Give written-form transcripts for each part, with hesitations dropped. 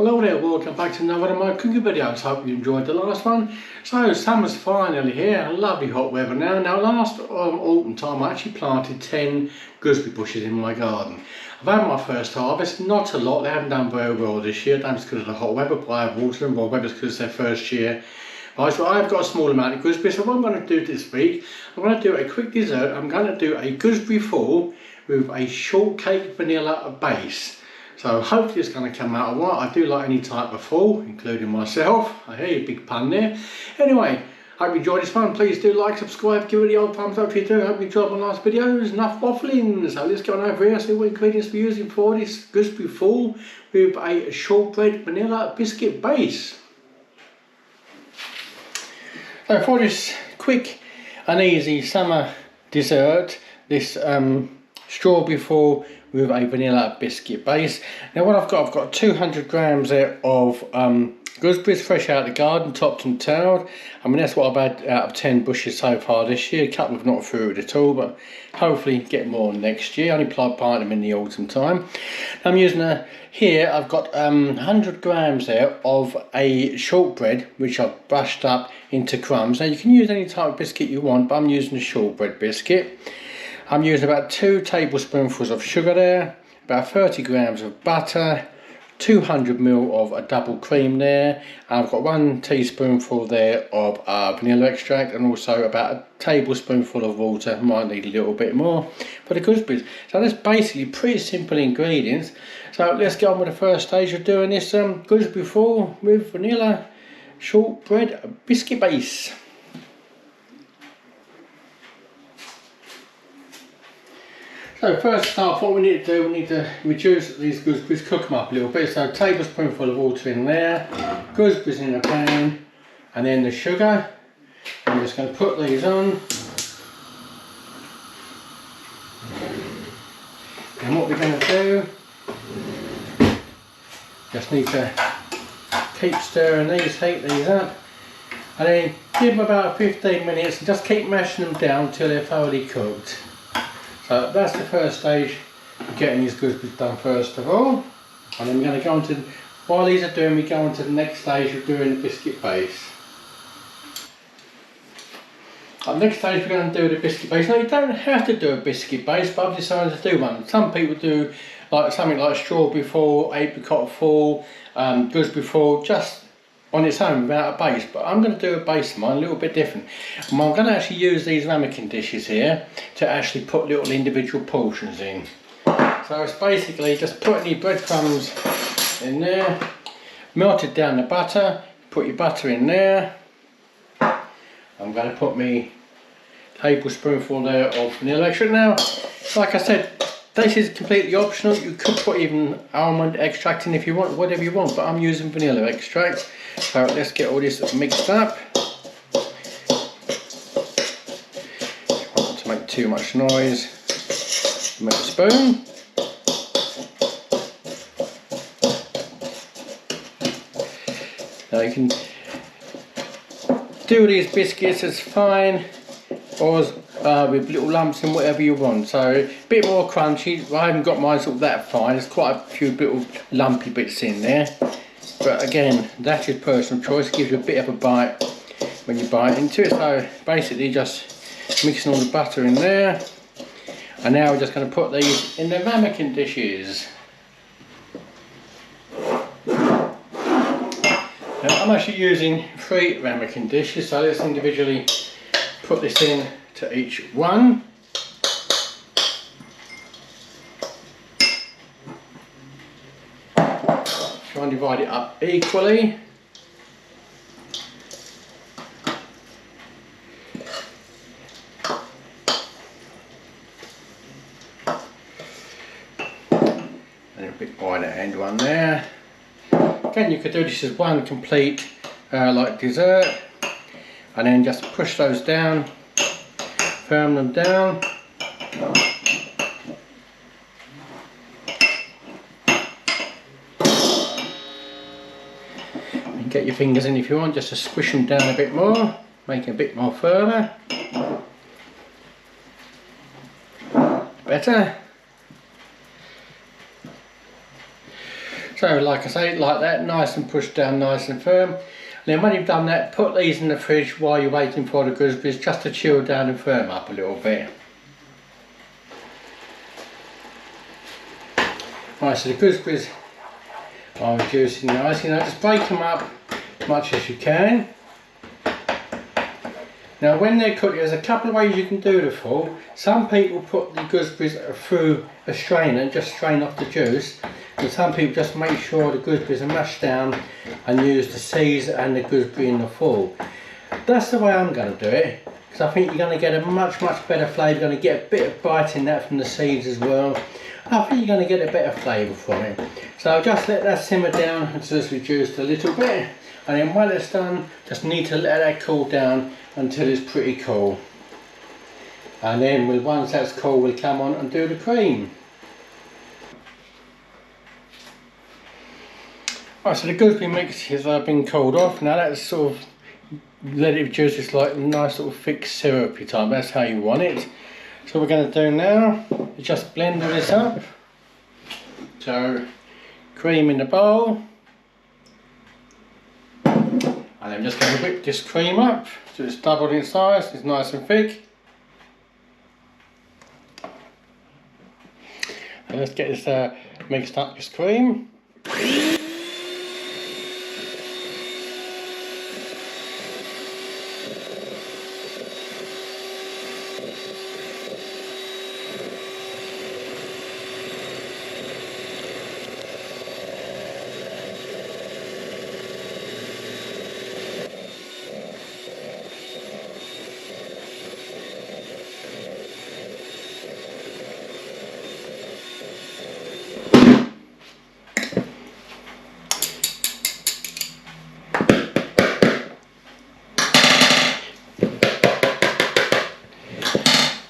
Hello there, welcome back to another one of my cooking videos. Hope you enjoyed the last one. So summer's finally here, lovely hot weather now. Now last autumn time I actually planted 10 gooseberry bushes in my garden. I've had my first harvest, not a lot, they haven't done very well this year, that's because of the hot weather, but I've watered them, well maybe it's because it's their first year. Right, so I've got a small amount of gooseberries, so what I'm going to do this week, I'm going to do a quick dessert. I'm going to do a gooseberry fool with a shortcake vanilla base. So hopefully it's going to come out alright. I do like any type of fool, including myself. I hear you, big pun there. Anyway, hope you enjoyed this one. Please do like, subscribe, give it the old thumbs up if you do. Hope you enjoyed my last videos. Enough waffling. So let's go on over here, see what ingredients we're using for this gooseberry fool with a shortbread vanilla biscuit base. So for this quick and easy summer dessert, this strawberry fool with a vanilla biscuit base. Now what I've got 200 grams there of gooseberries fresh out of the garden, topped and tailed. I mean that's what I've had out of 10 bushes so far this year. A couple have not fruited at all, but hopefully get more next year. I only plant them in the autumn time. I'm using here I've got 100 grams there of a shortbread which I've brushed up into crumbs. Now you can use any type of biscuit you want, but I'm using a shortbread biscuit. I'm using about 2 tablespoonfuls of sugar there, about 30 grams of butter, 200 ml of a double cream there. I've got 1 teaspoonful there of vanilla extract and also about a tablespoonful of water. Might need a little bit more for the gooseberries. So that's basically pretty simple ingredients. So let's get on with the first stage of doing this gooseberry fool with vanilla shortbread biscuit base. So first off, what we need to do, we need to reduce these gooseberries, cook them up a little bit. So a tablespoonful of water in there, gooseberries in the pan, and then the sugar. I'm just going to put these on. And what we're going to do, just need to keep stirring these, heat these up, and then give them about 15 minutes and just keep mashing them down until they're thoroughly cooked. So that's the first stage of getting these gooseberries done first of all. And then we're going to go on to, while these are doing, we go on to the next stage of doing the biscuit base. The next stage we're going to do the biscuit base. Now you don't have to do a biscuit base, but I've decided to do one. Some people do like something like strawberry fool, apricot fool, gooseberry fool, just on its own without a base, but I'm going to do a base of mine a little bit different. And I'm going to actually use these ramekin dishes here to actually put little individual portions in. So it's basically just put any breadcrumbs in there, melted down the butter, put your butter in there. I'm going to put me tablespoonful there of vanilla extract. Now, like I said, this is completely optional. You could put even almond extract in if you want, whatever you want, but I'm using vanilla extract. So let's get all this mixed up. Not to make too much noise. Make a spoon. Now you can do these biscuits as fine or with little lumps and whatever you want. So a bit more crunchy. I haven't got mine sort of that fine. There's quite a few little lumpy bits in there. But again, that's your personal choice. It gives you a bit of a bite when you bite into it. So basically just mixing all the butter in there. And now we're just going to put these in the ramekin dishes. Now, I'm actually using 3 ramekin dishes, so let's individually put this in to each one. Try and divide it up equally. And a bit wider end one there. Again, you could do this as one complete like dessert, and then just push those down, firm them down. Get your fingers in if you want, just to squish them down a bit more, make it a bit more firmer. Better. So like I say, like that, nice and pushed down, nice and firm. And then when you've done that, put these in the fridge while you're waiting for the gooseberries, just to chill down and firm up a little bit. Right, so the gooseberries are reducing nice, just break them up as much as you can. Now when they're cooked, there's a couple of ways you can do the fool. Some people put the gooseberries through a strainer and just strain off the juice. And some people just make sure the gooseberries are mashed down and use the seeds and the gooseberry in the fool. That's the way I'm going to do it, because I think you're going to get a much better flavour. You're going to get a bit of bite in that from the seeds as well. I think you're going to get a better flavour from it. So just let that simmer down until it's reduced a little bit, and then when it's done, just need to let that cool down until it's pretty cool. And then once that's cool, we'll come on and do the cream. Right, so the gooseberry mix has been cooled off. Now that's sort of let it reduce. It's like nice little thick syrupy type. That's how you want it. So what we're going to do now is just blend all this up. So cream in the bowl, and I'm just going to whip this cream up so it's doubled in size. It's nice and thick. And let's get this mixed up, this cream.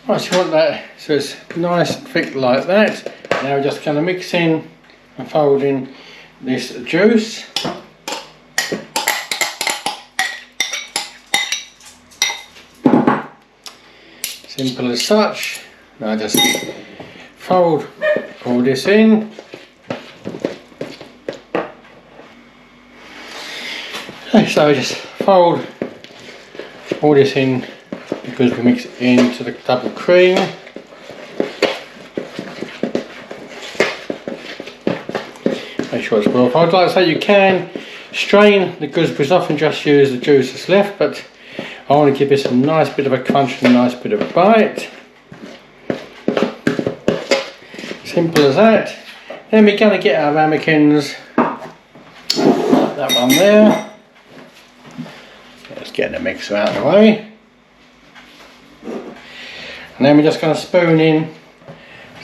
Right, so you want that so it's nice and thick like that. Now we're just going to mix in and fold in this juice. Simple as such. Now just fold all this in. Okay, so just fold all this in because we mix it into the double cream. Make sure it's well folded. Like I say, you can strain the gooseberries off and just use the juice that's left, but I want to give this a nice bit of a crunch and a nice bit of a bite. Simple as that. Then we're going to get our ramekins. That one there. Let's get the mixer out of the way. And then we're just going to spoon in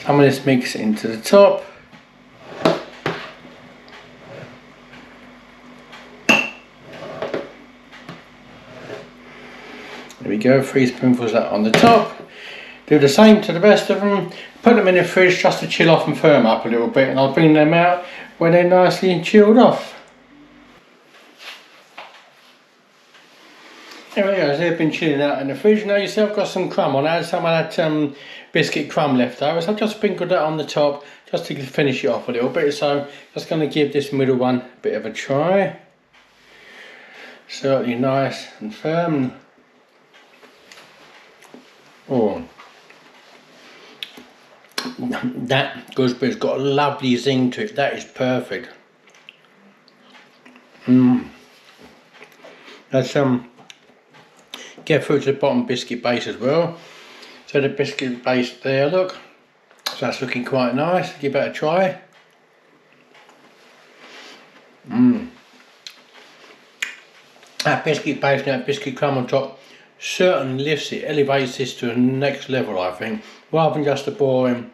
some of this mix into the top. There we go, 3 spoonfuls of that on the top. Do the same to the rest of them. Put them in the fridge just to chill off and firm up a little bit, and I'll bring them out when they're nicely chilled off. There we go, they've been chilling out in the fridge. Now you see I've got some crumb on. I had some of that biscuit crumb left over, so I've just sprinkled that on the top just to finish it off a little bit. So just going to give this middle one a bit of a try. Certainly nice and firm. Oh, that gooseberry's got a lovely zing to it. That is perfect. That's get through to the bottom biscuit base as well. So the biscuit base there, look, so that's looking quite nice. Give that a try. That biscuit base and that biscuit crumb on top certainly lifts it, elevates this to the next level, I think. Rather than just a boring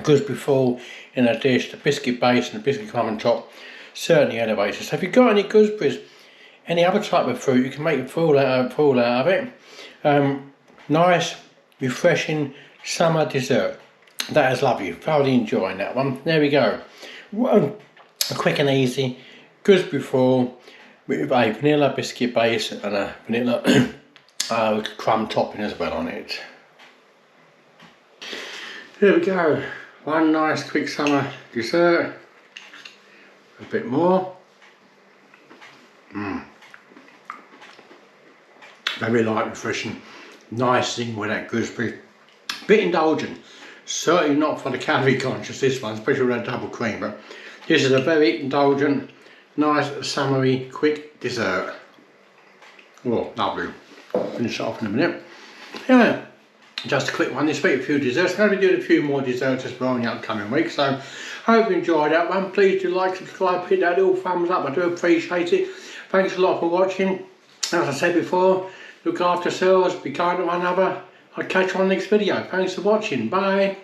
gooseberry fool in a dish, the biscuit base and the biscuit crumb on top certainly elevates it. So if you've got any gooseberries, any other type of fruit, you can make a fool out of it. Nice, refreshing summer dessert. That is lovely. Thoroughly enjoying that one. There we go. A quick and easy gooseberry fool with a vanilla biscuit base and a vanilla crumb topping as well on it. There we go. One nice quick summer dessert. A bit more. Very light, refreshing. Nice thing with that gooseberry. Bit indulgent. Certainly not for the calorie conscious, this one, especially with that double cream. But this is a very indulgent, nice, summery, quick dessert. Oh, lovely. Finish it off in a minute. Anyway, just a quick one this week, a few desserts. I'm going to be doing a few more desserts as well in the upcoming week. So, hope you enjoyed that one. Please do like, subscribe, hit that little thumbs up. I do appreciate it. Thanks a lot for watching. As I said before, look after yourselves, be kind to one another. I'll catch you on the next video. Thanks for watching. Bye.